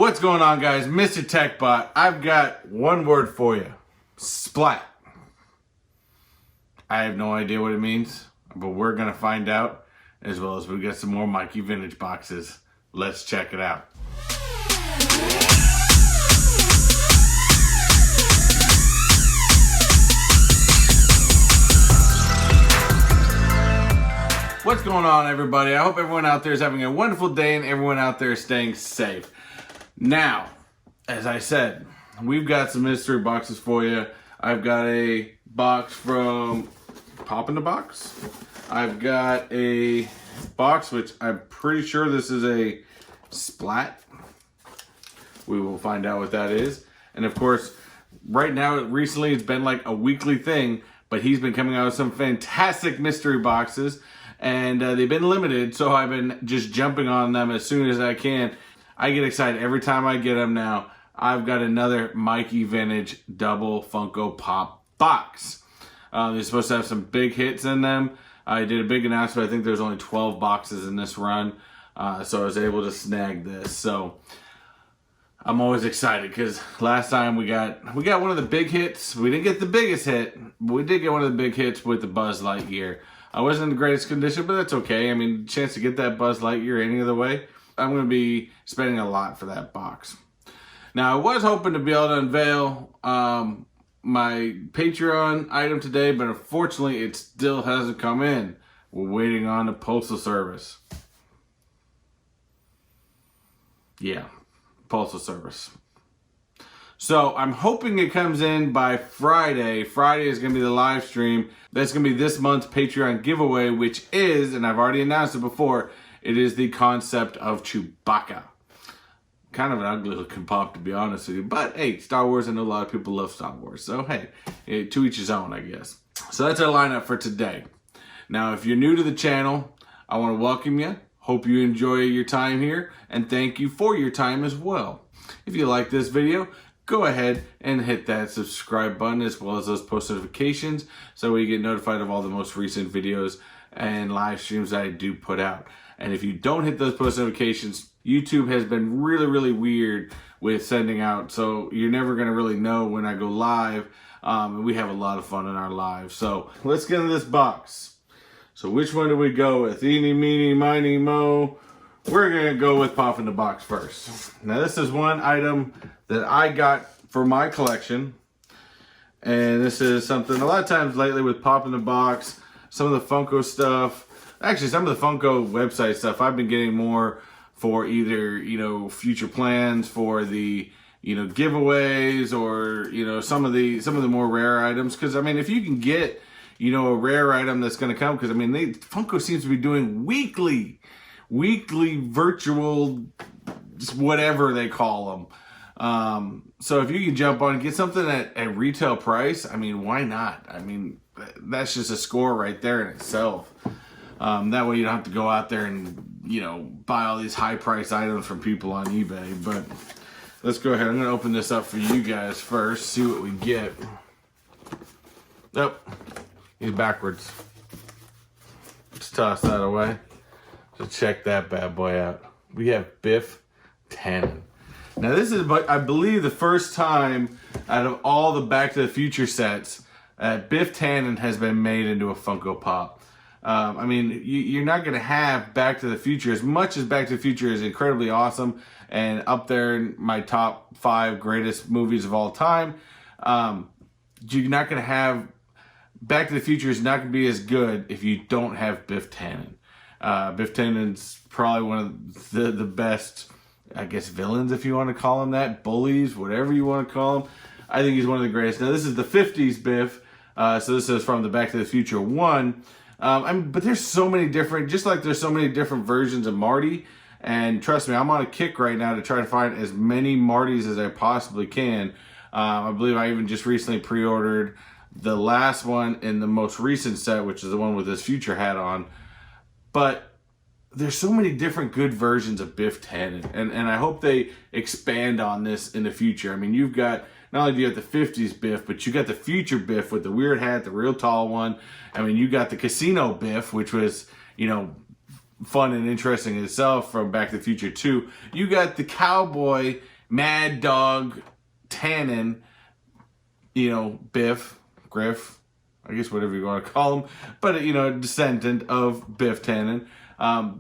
What's going on, guys? Mr. Techbot. I've got one word for you. Splat. I have no idea what it means, but we're going to find out, as well as we got some more Mikey vintage boxes. Let's check it out. What's going on, everybody? I hope everyone out there is having a wonderful day and everyone out there is staying safe. Now, as I said, we've got some mystery boxes for you. I've got a box from Pop in the Box. I've got a box, which I'm pretty sure this is a Splat. We will find out what that is. And of course, right now, recently, it's been like a weekly thing, but he's been coming out with some fantastic mystery boxes. And they've been limited, so I've been just jumping on them as soon as I can. I get excited every time I get them now. I've got another Mikey Vintage double Funko Pop box. They're supposed to have some big hits in them. I did a big announcement. I think there's only 12 boxes in this run, so I was able to snag this. So I'm always excited because last time we got one of the big hits. We didn't get the biggest hit, but we did get one of the big hits with the Buzz Lightyear. I wasn't in the greatest condition, but that's okay. I mean, chance to get that Buzz Lightyear any other way, I'm going to be spending a lot for that box. Now, I was hoping to be able to unveil my Patreon item today, but unfortunately, it still hasn't come in. We're waiting on the Postal Service. Yeah, Postal Service. So I'm hoping it comes in by Friday. Friday is going to be the live stream. That's going to be this month's Patreon giveaway, which is, and I've already announced it before, it is the concept of Chewbacca. Kind of an ugly looking pop, to be honest with you. But hey, Star Wars, I know a lot of people love Star Wars. So hey, to each his own, I guess. So that's our lineup for today. Now, if you're new to the channel, I want to welcome you. Hope you enjoy your time here. And thank you for your time as well. If you like this video, go ahead and hit that subscribe button as well as those post notifications so you get notified of all the most recent videos and live streams that I do put out. And if you don't hit those post notifications, YouTube has been really weird with sending out, so you're never going to really know when I go live. And we have a lot of fun in our lives. So let's get into this box. So which one do we go with? Eeny, meeny, miny, mo. We're going to go with Pop in the Box first. Now, this is one item that I got for my collection. And this is something, a lot of times lately with Pop in the Box, some of the Funko stuff, actually some of the Funko website stuff, I've been getting more for either, future plans for the, giveaways or, some of the more rare items. Because, I mean, if you can get, a rare item that's going to come, because, I mean, Funko seems to be doing weekly virtual, whatever they call them. So if you can jump on and get something at retail price, I mean, why not? I mean, that's just a score right there in itself. That way you don't have to go out there and, buy all these high price items from people on eBay. But let's go ahead. I'm going to open this up for you guys first, see what we get. Nope, he's backwards. Let's toss that away. So check that bad boy out. We have Biff Tannen. Now this is, I believe, the first time out of all the Back to the Future sets Biff Tannen has been made into a Funko Pop. I mean, you're not going to have Back to the Future, as much as Back to the Future is incredibly awesome and up there in my top 5 greatest movies of all time. You're not going to have, Back to the Future is not going to be as good if you don't have Biff Tannen. Biff Tannen's probably one of the best, I guess, villains, if you want to call him that, bullies, whatever you want to call him. I think he's one of the greatest. Now, this is the 50s Biff, so this is from the Back to the Future 1. But there's so many different, just like there's so many different versions of Marty, and trust me, I'm on a kick right now to try to find as many Martys as I possibly can. I believe I even just recently pre-ordered the last one in the most recent set, which is the one with his future hat on. But there's so many different good versions of Biff Tannen, and I hope they expand on this in the future. I mean, you've got, not only do you have the 50s Biff, but you got the future Biff with the weird hat, the real tall one. I mean, you got the casino Biff, which was, fun and interesting in itself from Back to the Future 2. You got the cowboy, Mad Dog, Tannen, you know, Biff, Griff, I guess whatever you want to call him, but, you know, a descendant of Biff Tannen.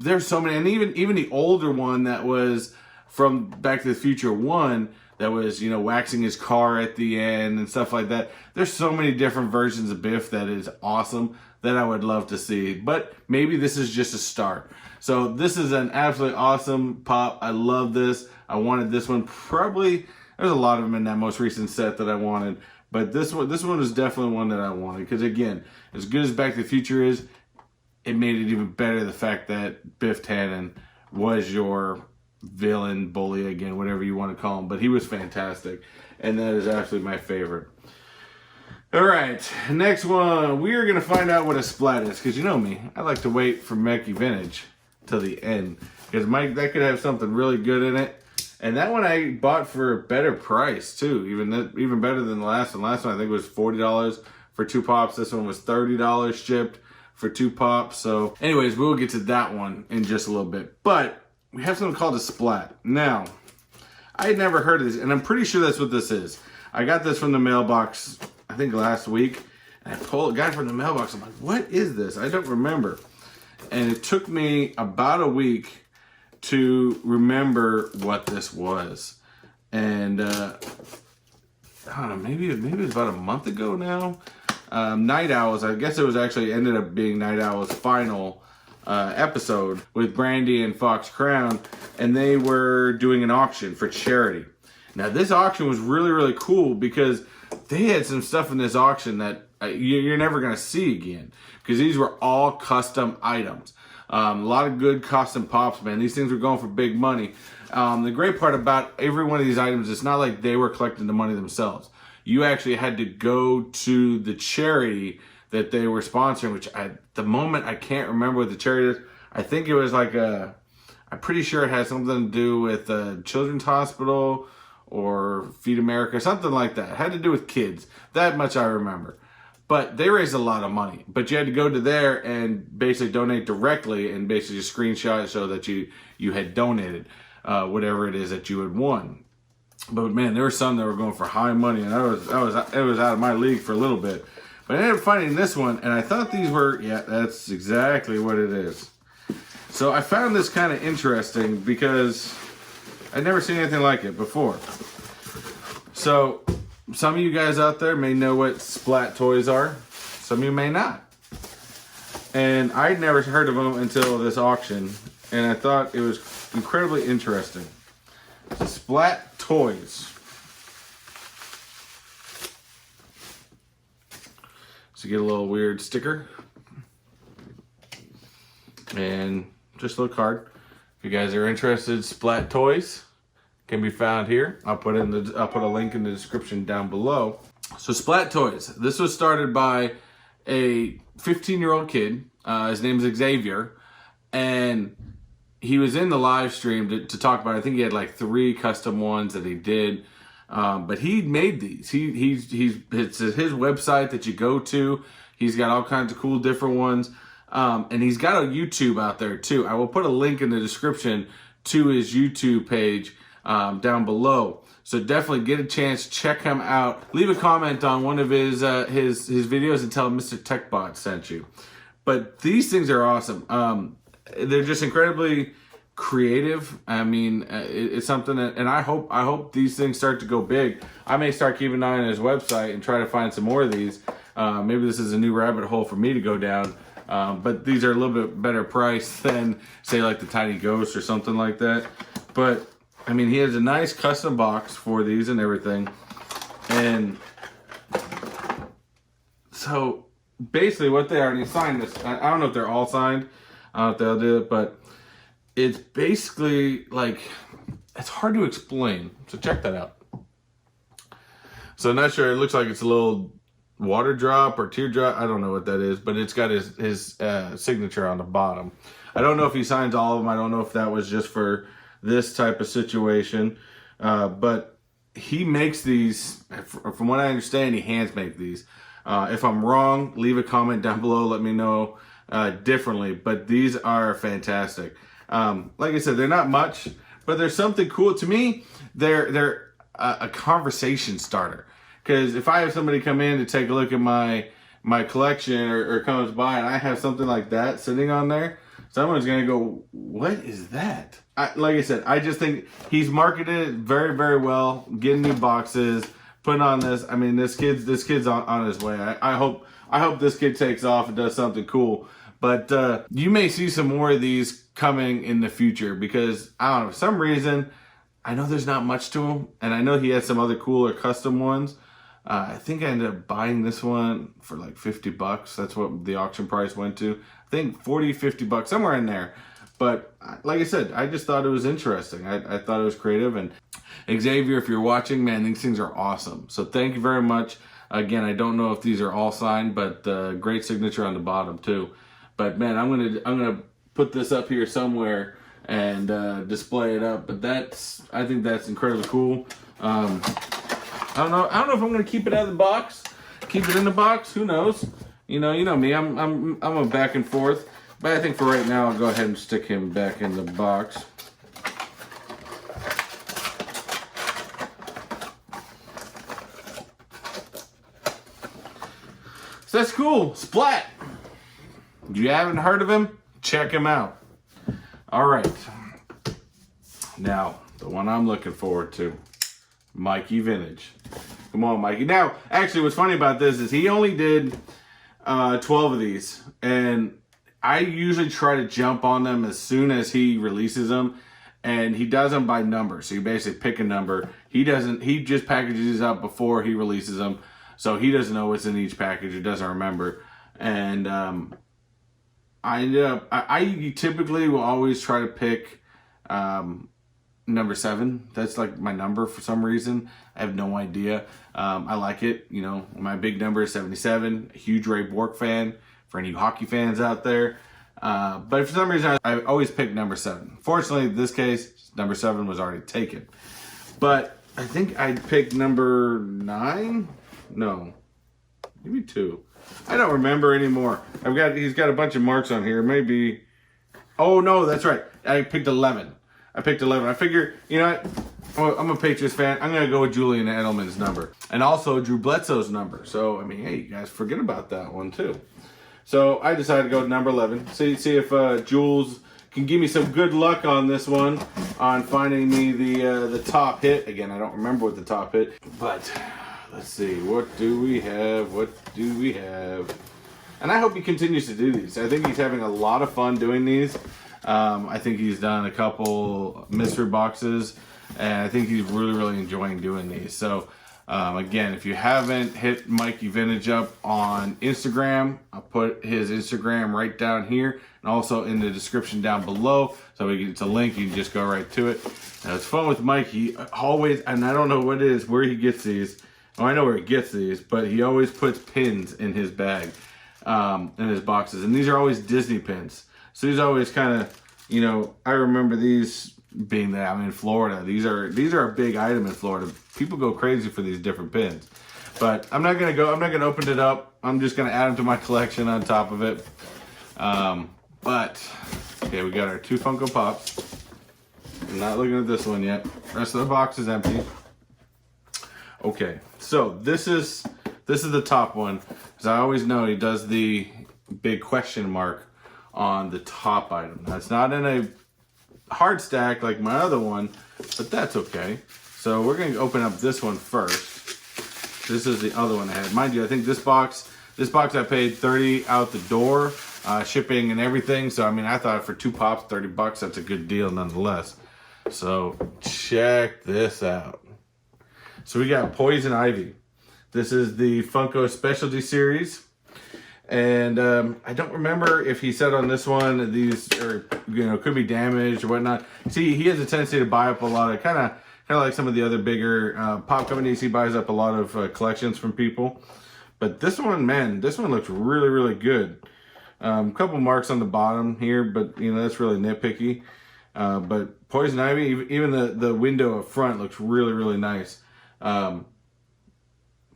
There's so many, and even the older one that was from Back to the Future 1, that was, you know, waxing his car at the end and stuff like that. There's so many different versions of Biff that is awesome that I would love to see. But maybe this is just a start. So this is an absolutely awesome pop. I love this. I wanted this one. Probably, there's a lot of them in that most recent set that I wanted. But this one is definitely one that I wanted. Because again, as good as Back to the Future is, it made it even better the fact that Biff Tannen was your villain, bully, again, whatever you want to call him, but he was fantastic, and that is absolutely my favorite. All right, next one, we are going to find out what a Splat is, because you know me, I like to wait for Mikey Vintage till the end, because Mike, that could have something really good in it, and that one I bought for a better price too, even better than the last one. Last one I think was $40 for 2 pops. This one was $30 shipped for 2 pops. So anyways, we'll get to that one in just a little bit, but we have something called a Splat. Now, I had never heard of this, and I'm pretty sure that's what this is. I got this from the mailbox, I think last week, and I got it from the mailbox. I'm like, what is this? I don't remember. And it took me about a week to remember what this was. And, I don't know, maybe it was about a month ago now. Night Owls, I guess it was actually ended up being Night Owls' final episode with Brandy and Fox Crown, and they were doing an auction for charity. Now this auction was really, really cool because they had some stuff in this auction that you're never going to see again, because these were all custom items. A lot of good custom pops, man. These things were going for big money. The great part about every one of these items, it's not like they were collecting the money themselves. You actually had to go to the charity that they were sponsoring, which at the moment I can't remember what the charity is. I think it was like I'm pretty sure it has something to do with a children's hospital or Feed America, something like that. It had to do with kids. That much I remember. But they raised a lot of money. But you had to go to there and basically donate directly and basically just screenshot it so that you had donated whatever it is that you had won. But man, there were some that were going for high money, and it was out of my league for a little bit. But I ended up finding this one, and I thought these were, yeah, that's exactly what it is. So I found this kind of interesting because I'd never seen anything like it before. So some of you guys out there may know what Splat toys are. Some of you may not. And I'd never heard of them until this auction, and I thought it was incredibly interesting. Splat toys. So you get a little weird sticker and just a little card. If you guys are interested, Splat toys can be found here. I'll put a link in the description down below. So Splat toys. This was started by a 15-year-old kid. His name is Xavier, and he was in the live stream to talk about it. I think he had like 3 custom ones that he did. But he made these. It's his website that you go to. He's got all kinds of cool different ones. And he's got a YouTube out there too. I will put a link in the description to his YouTube page down below. So definitely get a chance, check him out. Leave a comment on one of his videos and tell him Mr. Techbot sent you. But these things are awesome. They're just incredibly creative. I mean, it's something that, and I hope these things start to go big. I may start keeping an eye on his website and try to find some more of these. Maybe this is a new rabbit hole for me to go down. But these are a little bit better priced than, say, like the Tiny Ghost or something like that. But I mean, he has a nice custom box for these and everything. And so basically what they are, and he signed this. I don't know if they're all signed. I don't know if they'll do it, but it's basically like, it's hard to explain. So check that out. So I'm not sure. It looks like it's a little water drop or teardrop. I don't know what that is, but it's got his signature on the bottom. I don't know if he signs all of them. I don't know if that was just for this type of situation. But he makes these, from what I understand, he hands make these. If I'm wrong, leave a comment down below. Let me know. differently, but these are fantastic. Like I said, they're not much, but there's something cool. To me, they're a conversation starter. Because if I have somebody come in to take a look at my collection or comes by and I have something like that sitting on there, someone's going to go, what is that? Like I said, I just think he's marketed it very, very well, getting new boxes, putting on this. I mean, this kid's on his way. I hope this kid takes off and does something cool. But you may see some more of these coming in the future because, I don't know, for some reason, I know there's not much to him. And I know he has some other cooler custom ones. I think I ended up buying this one for like $50. That's what the auction price went to. I think 40, $50, somewhere in there. But like I said, I just thought it was interesting. I thought it was creative. And Xavier, if you're watching, man, these things are awesome. So thank you very much. Again, I don't know if these are all signed, but great signature on the bottom too. But man, I'm gonna put this up here somewhere and display it up. But I think that's incredibly cool. I don't know if I'm gonna keep it out of the box, keep it in the box. Who knows? You know me. I'm a back and forth. But I think for right now, I'll go ahead and stick him back in the box. So that's cool. Splat. If you haven't heard of him, check him out. All right. Now, the one I'm looking forward to, Mikey Vintage. Come on, Mikey. Now, actually, what's funny about this is he only did 12 of these. And I usually try to jump on them as soon as he releases them. And he does them by number. So you basically pick a number. He just packages these up before he releases them. So he doesn't know what's in each package. He doesn't remember. And I typically will always try to pick number 7. That's like my number for some reason. I have no idea. I like it. You know, my big number is 77. A huge Ray Bork fan for any hockey fans out there. But for some reason, I always pick number 7. Fortunately, in this case, number 7 was already taken. But I think I picked number 9. No, maybe 2. I don't remember anymore. He's got a bunch of marks on here. Maybe. Oh no, that's right. I picked 11. I figure, you know what? I'm a Patriots fan. I'm going to go with Julian Edelman's number. And also Drew Bledsoe's number. So, I mean, hey, you guys forget about that one too. So, I decided to go with number 11. See if Jules can give me some good luck on this one. On finding me the top hit. Again, I don't remember what the top hit. But, let's see. What do we have? And I hope he continues to do these. I think he's having a lot of fun doing these. I think he's done a couple mystery boxes, and I think he's really, really enjoying doing these. So, again, if you haven't hit Mikey Vintage up on Instagram, I'll put his Instagram right down here and also in the description down below. So it's a link, you can just go right to it. Now, it's fun with Mikey. Always, and I don't know what it is, where he gets these. Oh, I know where he gets these, but he always puts pins in his bag, in his boxes. And these are always Disney pins. So these always kind of, you know, I remember these being that I'm in Florida. These are a big item in Florida. People go crazy for these different pins. But I'm not going to open it up. I'm just going to add them to my collection on top of it. But, okay, we got our 2 Funko Pops. I'm not looking at this one yet. The rest of the box is empty. Okay, so this is the top one. Because I always know he does the big question mark on the top item. Now, it's not in a hard stack like my other one, but that's okay. So we're going to open up this one first. This is the other one I had. Mind you, I think this box I paid $30 out the door, shipping and everything. So I mean, I thought for 2 pops, $30, that's a good deal nonetheless. So check this out. So we got Poison Ivy. This is the Funko Specialty Series. And I don't remember if he said on this one these are, you know, could be damaged or whatnot. See, he has a tendency to buy up a lot of kind of like some of the other bigger pop companies. He buys up a lot of collections from people. But this one, man, this one looks really, really good. Couple marks on the bottom here, but you know that's really nitpicky. But Poison Ivy, even the window up front looks really, really nice.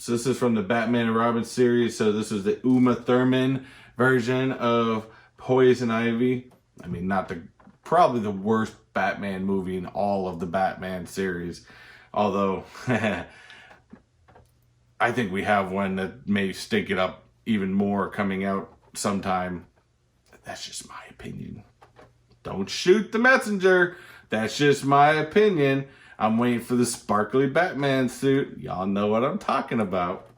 So this is from the Batman and Robin series. So this is the Uma Thurman version of Poison Ivy. I mean, probably the worst Batman movie in all of the Batman series. Although, I think we have one that may stink it up even more coming out sometime. That's just my opinion. Don't shoot the messenger. That's just my opinion. I'm waiting for the sparkly Batman suit. Y'all know what I'm talking about.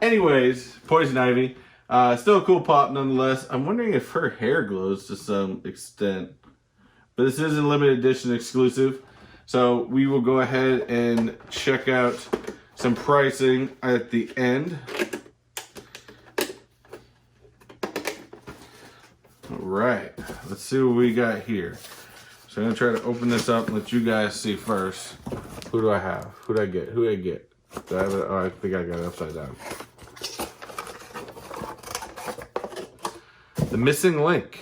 Anyways, Poison Ivy. Still a cool pop nonetheless. I'm wondering if her hair glows to some extent. But this is a limited edition exclusive. So we will go ahead and check out some pricing at the end. Alright, let's see what we got here. So I'm going to try to open this up and let you guys see first. Who do I have? Who did I get? Who did I get? Do I have it? Oh, I think I got it upside down. The Missing Link.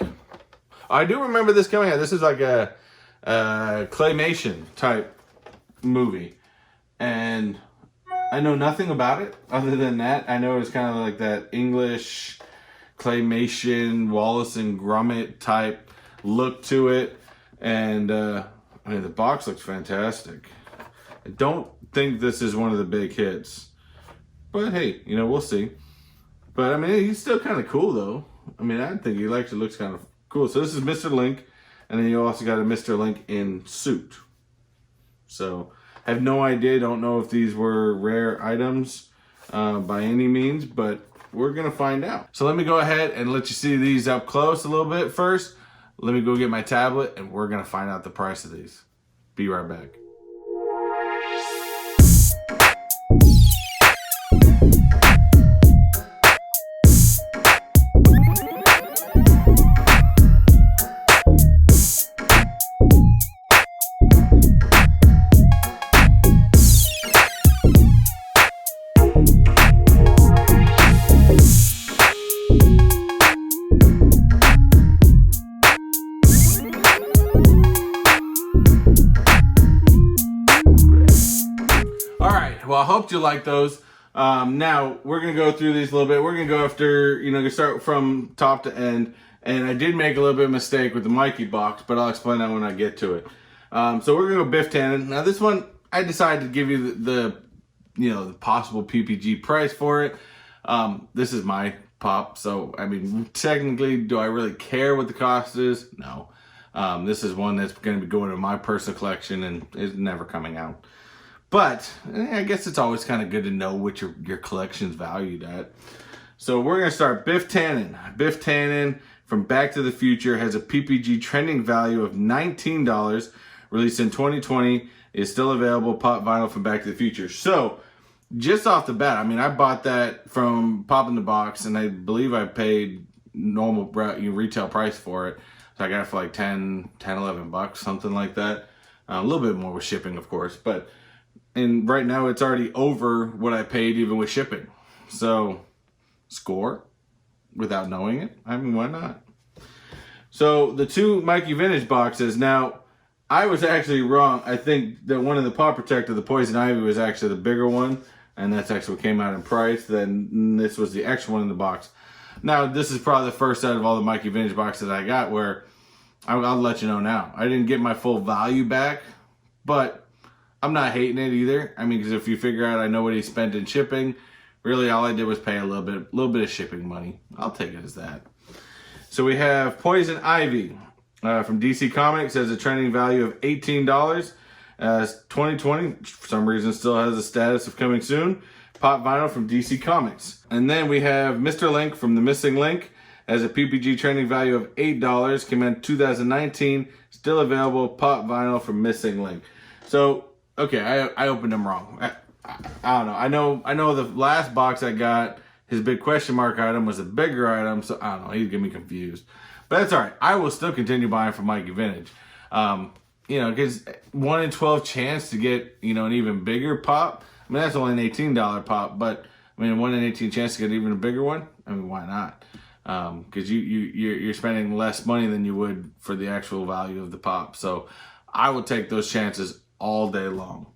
I do remember this coming out. This is like a claymation type movie. And I know nothing about it other than that. I know it's kind of like that English claymation, Wallace and Gromit type look to it. And I mean, the box looks fantastic. I don't think this is one of the big hits. But hey, you know, we'll see. But I mean, he's still kind of cool though. I mean, I think he actually looks kind of cool. So this is Mr. Link. And then you also got a Mr. Link in suit. So I have no idea. Don't know if these were rare items by any means. But we're going to find out. So let me go ahead and let you see these up close a little bit first. Let me go get my tablet and we're going to find out the price of these. Be right back. Well, I hope you like those. Now, we're going to go through these a little bit. We're going to go after, you know, start from top to end. And I did make a little bit of a mistake with the Mikey box, but I'll explain that when I get to it. So we're going to go Biff Tannen. Now, this one, I decided to give you the possible PPG price for it. This is my pop. So, I mean, technically, do I really care what the cost is? No. This is one that's going to be going in my personal collection and is never coming out. But I guess it's always kind of good to know what your collection's valued at. So we're going to start Biff Tannen. Biff Tannen from Back to the Future has a PPG trending value of $19. Released in 2020. Is still available. Pop vinyl from Back to the Future. So just off the bat, I mean, I bought that from Pop in the Box. And I believe I paid normal retail price for it. So I got it for like 10, 11 bucks, something like that. A little bit more with shipping, of course. And right now it's already over what I paid even with shipping. So, score without knowing it. I mean, why not? So, the two Mikey Vintage boxes. Now, I was actually wrong. I think that one of the Paw Protector, the Poison Ivy, was actually the bigger one. And that's actually what came out in price. Then this was the extra one in the box. Now, this is probably the first out of all the Mikey Vintage boxes I got where I'll let you know now. I didn't get my full value back, but I'm not hating it either. I mean, because if you figure out I know what he spent in shipping, really all I did was pay a little bit of shipping money. I'll take it as that. So we have Poison Ivy from DC Comics, has a trending value of $18. 2020, for some reason, still has a status of coming soon. Pop vinyl from DC Comics. And then we have Mr. Link from The Missing Link, has a PPG trending value of $8. Came in 2019, still available. Pop vinyl from Missing Link. So okay, I opened them wrong. I don't know. I know the last box I got, his big question mark item was a bigger item, so I don't know. He's getting me confused. But that's all right. I will still continue buying from Mikey Vintage. Because 1 in 12 chance to get, an even bigger pop. I mean, that's only an $18 pop, but I mean, 1 in 18 chance to get even a bigger one. I mean, why not? Because you're spending less money than you would for the actual value of the pop. So I would take those chances all day long.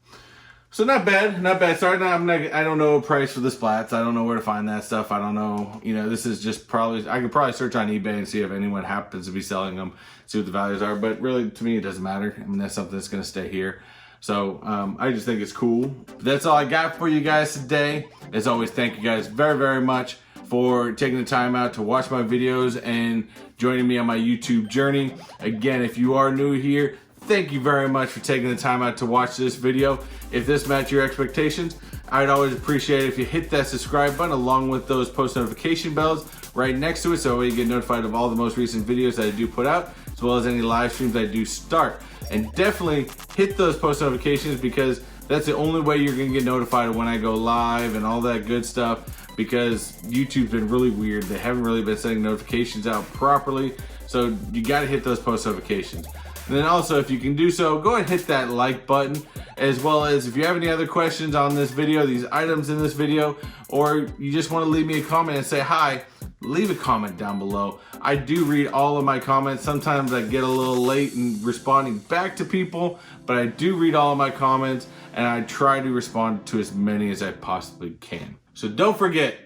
So not bad, not bad. Sorry, I don't know a price for the Splats. I don't know where to find that stuff. I don't know. You know, this is just probably, I could probably search on eBay and see if anyone happens to be selling them, see what the values are. But really, to me, it doesn't matter. I mean, that's something that's going to stay here. So I just think it's cool. But that's all I got for you guys today. As always, thank you guys very, very much for taking the time out to watch my videos and joining me on my YouTube journey. Again, if you are new here, thank you very much for taking the time out to watch this video. If this matched your expectations, I'd always appreciate it if you hit that subscribe button along with those post notification bells right next to it, so you get notified of all the most recent videos that I do put out, as well as any live streams I do start. And definitely hit those post notifications, because that's the only way you're gonna get notified of when I go live and all that good stuff, because YouTube's been really weird. They haven't really been sending notifications out properly, so you gotta hit those post notifications. And then also, if you can do so, go ahead and hit that like button, as well as if you have any other questions on this video, these items in this video, or you just want to leave me a comment and say hi, leave a comment down below. I do read all of my comments. Sometimes I get a little late in responding back to people, but I do read all of my comments, and I try to respond to as many as I possibly can. So don't forget,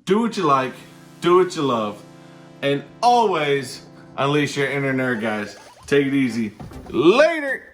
do what you like, do what you love, and always unleash your inner nerd, guys. Take it easy. Later.